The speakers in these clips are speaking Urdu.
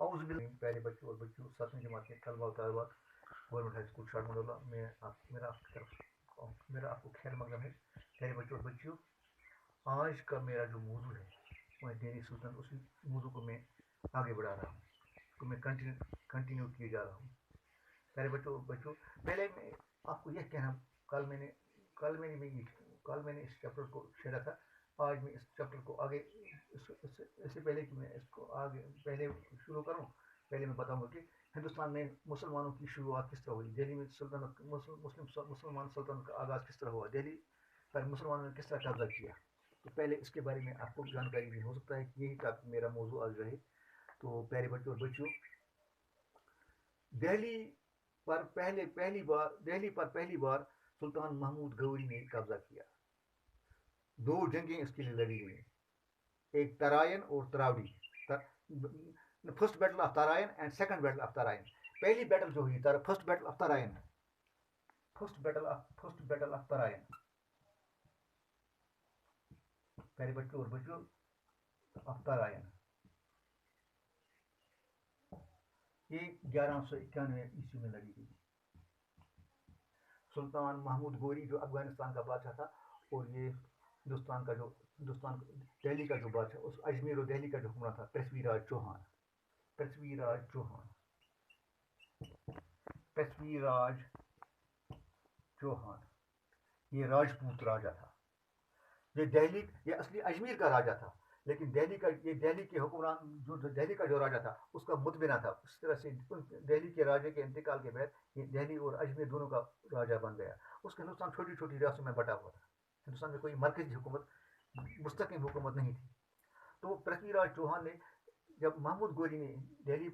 پہلے بچوں اور بچوں 7ویں جماعت کے طلبہ و طالبات گورنمنٹ ہائی اسکول شاٹ منڈولا میں میرا آپ کو خیر مقدم ہے. پیارے بچوں اور بچیوں، آج کا میرا جو موضوع ہے وہ ہے دہلی سلطنت. اسی موضوع کو میں آگے بڑھا رہا ہوں، اس کو میں کنٹینیو کیے جا رہا ہوں. پیارے بچوں پہلے میں آپ کو یہ کہنا، کل میں نے کل میں نے کل میں نے اس چیپٹر کو چھیڑا تھا. آج میں اس چیپٹر کو آگے اس سے پہلے کہ میں اس کو آگے پہلے شروع کروں، پہلے میں بتاؤں گا کہ ہندوستان میں مسلمانوں کی شروعات کس طرح ہوئی. دہلی میں سلطنت مسلمان سلطنت کا آغاز کس طرح ہوا. دہلی پر مسلمانوں نے کس طرح قبضہ کیا. تو پہلے اس کے بارے میں آپ کو جانکاری نہیں ہو سکتا ہے کہ یہی ٹاپک میرا موضوع آج رہے. تو پیارے بچوں اور بچیوں، دہلی دہلی پر پہلی بار سلطان محمود غوری نے قبضہ کیا. دو جنگیں اس کے لیے لڑی گئی، ایک ترائن اور Taraori. First battle of Tarain and second battle of Tarain. پہلی بیٹل جو ہوئی first battle of Tarain, first battle of Tarain. پیارے بچوں اور بچوں، آف ترائن یہ 1191 میں لڑی گئی. سلطان محمود غوری جو افغانستان کا بادشاہ تھا، اور یہ ہندوستان دہلی کا جو بادشاہ، اس اجمیر اور دہلی کا جو حکمراں تھا پرتھوی راج چوہان. پرتھوی راج چوہان پرتھوی راج چوہان یہ راجپوت راجا تھا. یہ اصلی اجمیر کا راجا تھا، لیکن دہلی کے حکمران دہلی کا جو راجا تھا اس کا متبنہ تھا. اس طرح سے دہلی کے راجے کے انتقال کے بعد یہ دہلی اور اجمیر دونوں کا راجا بن گیا. اس کا ہندوستان چھوٹی چھوٹی ریاستوں میں بٹا ہوا تھا. ہندوستان میں کوئی مرکزی حکومت، مستقل حکومت نہیں تھی. تو پرتھوی راج چوہان نے، جب محمود غوری نے دہلی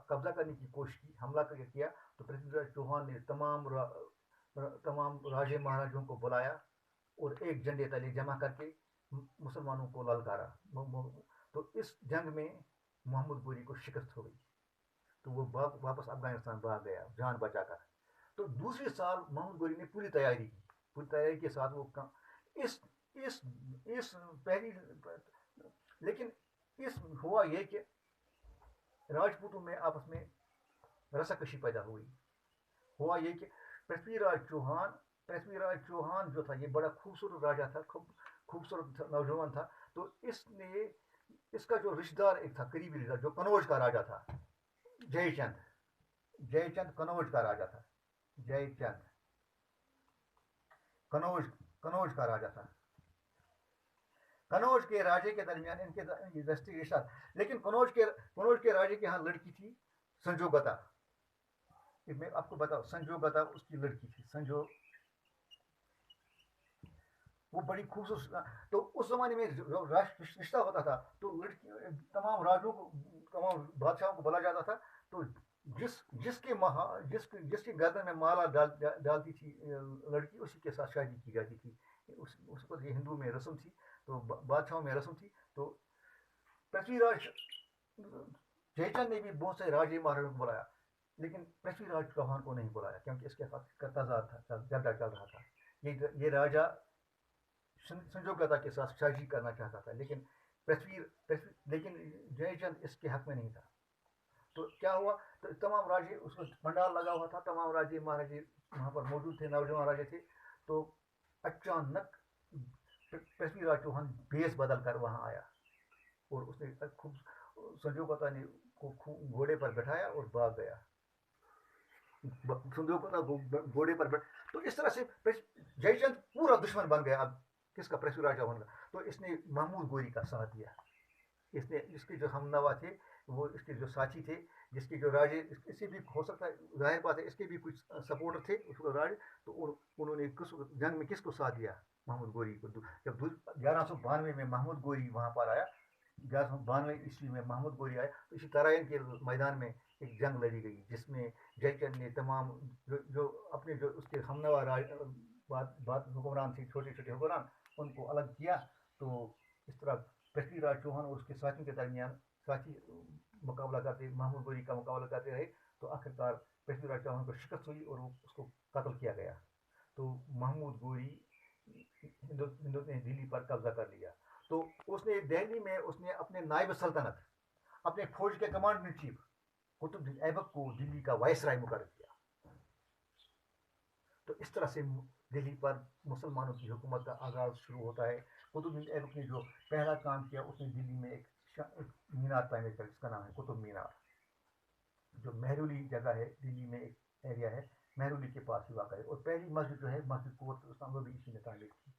قبضہ کرنے کی کوشش کی، حملہ کیا، تو پرتھوی راج چوہان نے تمام راجے مہاراجوں کو بلایا اور ایک جھنڈے تلے جمع کر کے مسلمانوں کو للکارا. تو اس جنگ میں محمود غوری کو شکست ہو گئی، تو وہ واپس افغانستان بھاگ گیا جان بچا کر. تو دوسرے سال محمود غوری نے پوری تیاری کی. پوری تیاری کے ساتھ وہ اس اس اس پہلی لیکن اس ہوا یہ کہ راجپوتوں میں آپس میں رساکشی پیدا ہوئی. ہوا یہ کہ پرتھوی راج چوہان جو تھا، یہ بڑا خوبصورت راجا تھا، خوبصورت نوجوان تھا. تو اس کا جو رشتہ دار ایک تھا، قریبی رشتہ دار، جو کنوج کا راجا تھا، جے چند کنوج کا راجا تھا. جے چند کنوج کا راجا تھا. کنوج کے راجے کے درمیان ان کے دستی رشتہ. لیکن کنوج کے راجے کے ہاں لڑکی تھی سنجوگتا. میں آپ کو بتاؤں، سنجوگتا اس کی لڑکی تھی. وہ بڑی خوبصورت. تو اس زمانے میں جو رشتہ ہوتا تھا تو تمام راجوں کو، تمام بادشاہوں کو بولا جاتا تھا. تو جس کے گردن میں مالا ڈالتی تھی لڑکی، اسی کے ساتھ شادی کی جاتی تھی. اس پر یہ ہندو میں رسم تھی، تو بادشاہوں میں رسم تھی. تو پرتھوی راج جے چند نے بھی بہت سے راجے مہاراجوں کو بلایا، لیکن پرتھوی راج چوہان کو نہیں بلایا، کیونکہ اس کے ساتھ تضاد تھا، جھگڑا چل رہا تھا. یہ راجا سنجوگتا کے ساتھ شادی کرنا چاہتا تھا، لیکن جے چند اس کے حق میں نہیں تھا. تو کیا ہوا، تو تمام راجے، اس کو پنڈال لگا ہوا تھا، تمام راجے مہاراجے وہاں پر موجود تھے، نوجوان راجے تھے. تو اچانک پرتھوی راج چوہان بیس بدل کر وہاں آیا، اور اس نے سنجوگتا نے کو گھوڑے پر بٹھایا اور بھاگ گیا. سنجوگتا گھوڑے پر تو اس طرح سے جے چند پورا دشمن بن گیا. اب کس کا؟ پرتھوی راج چوہان کا. تو اس نے محمود غوری کا ساتھ دیا. اس کے جو ہم نوا تھے، وہ اس کے جو ساتھی تھے، جس کے جو راجے، اس سے بھی ہو سکتا ہے، ظاہر بات ہے اس کے بھی کچھ سپورٹر تھے اس کو راج. تو انہوں نے جنگ میں کس کو ساتھ دیا؟ محمود غوری کو. جب 1192 میں محمود غوری وہاں پر آیا، 1192 میں محمود غوری آیا، تو اسی ترائن کے میدان میں ایک جنگ لڑی گئی، جس میں جے چند نے تمام جو اپنے جو اس کے ہمنوا حکمران تھے، چھوٹے چھوٹے حکمران، ان کو الگ کیا. تو اس طرح پرتھوی راج چوہان اور اس کے ساتھیوں کے درمیان مقابلہ کرتے، محمود غوری کا مقابلہ کرتے رہے. تو آخرکار پرتھوی راج چوہان کو شکست ہوئی اور اس کو قتل کیا گیا. تو محمود غوری نے دلی پر قبضہ کر لیا. تو اس نے دہلی میں اپنے نائب سلطنت، اپنے فوج کے کمانڈر ان چیف قطب الدین ایبک کو دلی کا وائسرائے مقرر کیا. تو اس طرح سے دلی پر مسلمانوں کی حکومت کا آغاز شروع ہوتا ہے. قطب الدین ایبک نے جو پہلا کام کیا اس نے دلی میں ایک مینار تعمیر کیا جس کا نام ہے قطب مینار, جو مہرولی جگہ ہے دلی میں, ایک ایریا ہے مہرولی کے پاس ہی واقع ہے. اور پہلی مسجد جو ہے مسجد قوت اسلام وہ بھی اسی نے تعمیر کی.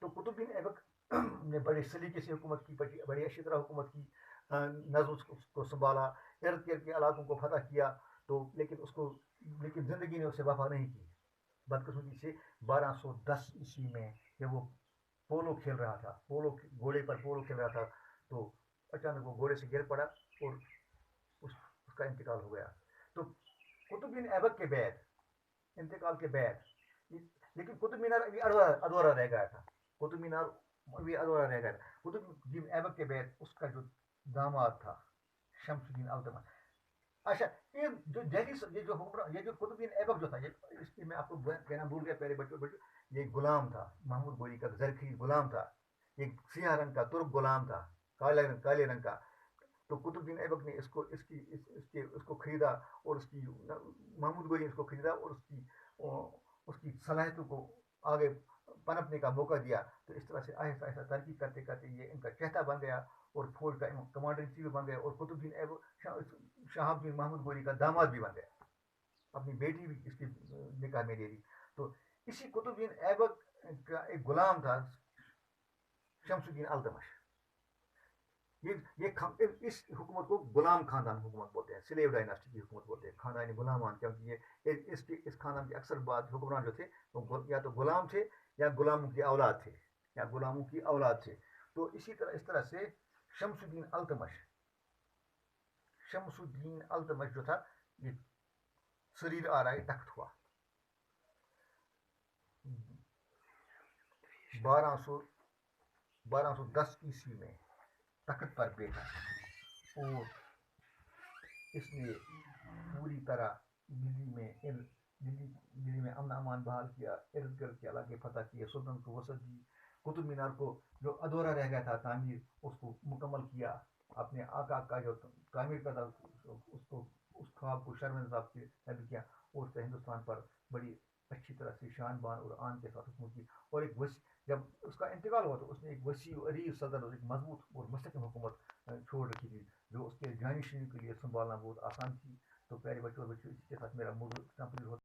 تو قطب الدین ایبک نے بڑے سلیقے سے حکومت کی, بڑی اچھی طرح حکومت کی, نظم کو سنبھالا, ارد گرد کے علاقوں کو فتح کیا. تو لیکن زندگی نے اسے وفا نہیں کی. بدقسمتی سے 1210 میں جب وہ پولو کھیل رہا تھا, گھوڑے پر پولو کھیل رہا تھا, تو اچانک وہ گھوڑے سے گر پڑا اور اس کا انتقال ہو گیا. تو قطب الدین ایبک کے بعد, انتقال کے بعد, لیکن قطب مینار ابھی ادھورا رہ گیا تھا. قطب مینار ابھی ادھورا رہ گیا تھا. قطب الدین ایبک کے بعد اس کا جو داماد تھا شمس الدین التمش. اچھا, یہ جو دہلی یہ جو قطب الدین ایبک جو تھا, اس کی میں آپ کو کہنا بھول گیا پہلے بچوں, یہ غلام تھا, محمود گوری کا زرخی غلام تھا, ایک سیاہ رنگ کا ترک غلام تھا, کالے رنگ کا. تو قطب الدین ایبک نے اس کو خریدا, اور محمود گوری نے اس کو خریدا اور اس کی صلاحیتوں کو آگے پنپنے کا موقع دیا. تو اس طرح سے آہستہ آہستہ ترقی کرتے کرتے یہ ان کا چہتا بن گیا اور فوج کا کمانڈر ان چیف بن گیا, اور قطب الدین ایبک شہاب الدین محمود گوری کا داماد بھی بن گیا. اپنی بیٹی بھی اس کی نکاح میں دے دی. تو اسی قطب الدین ایبک کا ایک غلام تھا شمس الدین التمش. اس حکومت کو غلام خاندان حکومت بولتے ہیں, سلیو ڈائناسٹی کی حکومت بولتے ہیں, خاندان غلامان, کیونکہ یہ اس خاندان کے اکثر حکمران جو تھے وہ یا تو غلام تھے یا غلاموں کی اولاد تھے. تو اس طرح سے شمس الدین التمش جو تھا یہ سریر آ رہا ہے تخت ہوا. 1210 میں تخت پر بیٹھا, اور اس نے پوری طرح دلی میں امن امان بحال کیا, ارد گرد کے علاقے فتح کیے, سلطنت کو وسعت دی, قطب مینار کو جو ادھورا رہ گیا تھا تعمیر اس کو مکمل کیا, اپنے آقا کا جو تعمیر کا تھا اس خواب کو شرمندہ کیا, اور اس کا ہندوستان پر بڑی اچھی طرح سے شان بان اور آن کے ساتھ حکومت کی. اور جب اس کا انتقال ہوا تو اس نے ایک وسیع و عریض صدر اور ایک مضبوط اور مستحکم حکومت چھوڑ رکھی تھی, جو اس کے جانشینوں کے لیے سنبھالنا بہت آسان تھی. تو پیارے بچوں اسی کے ساتھ میرا موضوع کمپلیٹ ہوتا